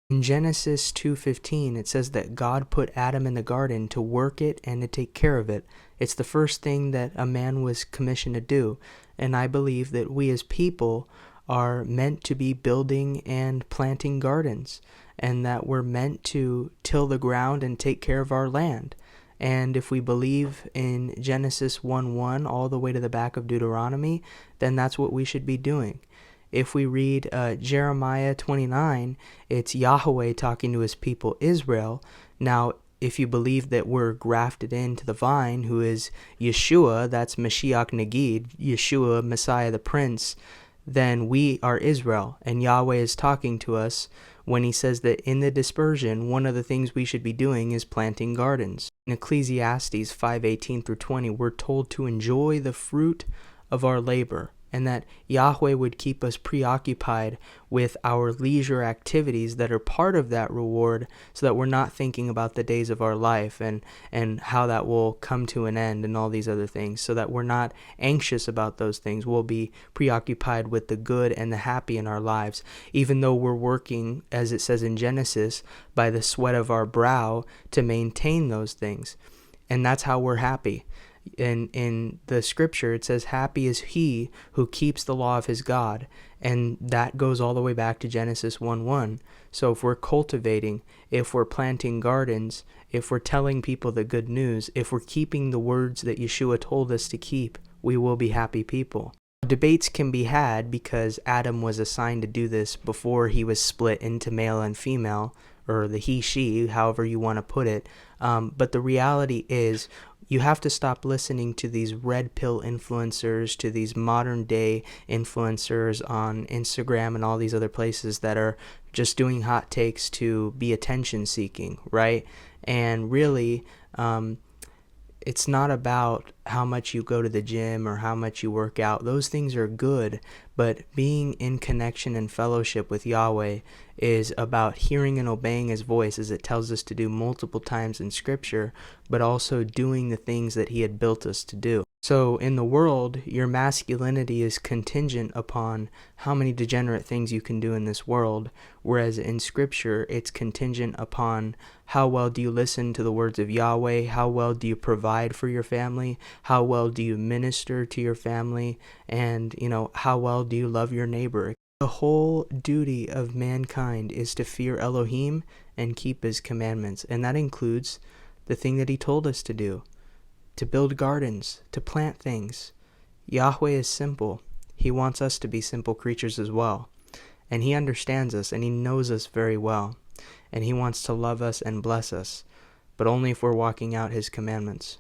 In Genesis 2:15, it says that God put Adam in the garden to work it and to take care of it. It's the first thing that a man was commissioned to do. And I believe that we as people are meant to be building and planting gardens, and that we're meant to till the ground and take care of our land. And if we believe in Genesis 1:1 all the way to the back of Deuteronomy, then that's what we should be doing. If we read Jeremiah 29, it's Yahweh talking to his people Israel. Now, if you believe that we're grafted into the vine, who is Yeshua, that's Mashiach Nagid, Yeshua, Messiah the Prince, then we are Israel. And Yahweh is talking to us when he says that in the dispersion, one of the things we should be doing is planting gardens. In Ecclesiastes 5:18 through 20, we're told to enjoy the fruit of our labor, and that Yahweh would keep us preoccupied with our leisure activities that are part of that reward, so that we're not thinking about the days of our life and how that will come to an end and all these other things, so that we're not anxious about those things. We'll be preoccupied with the good and the happy in our lives, even though we're working, as it says in Genesis, by the sweat of our brow to maintain those things. And that's how we're happy. In the scripture, it says, happy is he who keeps the law of his God. And that goes all the way back to Genesis 1:1. So if we're cultivating, if we're planting gardens, if we're telling people the good news, if we're keeping the words that Yeshua told us to keep, we will be happy people. Debates can be had because Adam was assigned to do this before he was split into male and female, or the he-she, however you want to put it. But the reality is, you have to stop listening to these red pill influencers, to these modern day influencers on Instagram and all these other places that are just doing hot takes to be attention seeking, right? And really, it's not about how much you go to the gym or how much you work out. Those things are good, but being in connection and fellowship with Yahweh is about hearing and obeying his voice, as it tells us to do multiple times in scripture, but also doing the things that he had built us to do. So in the world, your masculinity is contingent upon how many degenerate things you can do in this world, whereas in scripture, it's contingent upon how well do you listen to the words of Yahweh, how well do you provide for your family, how well do you minister to your family, and, how well do you love your neighbor. The whole duty of mankind is to fear Elohim and keep his commandments, and that includes the thing that he told us to do, to build gardens, to plant things. Yahweh is simple. He wants us to be simple creatures as well, and he understands us, and he knows us very well, and he wants to love us and bless us, but only if we're walking out his commandments.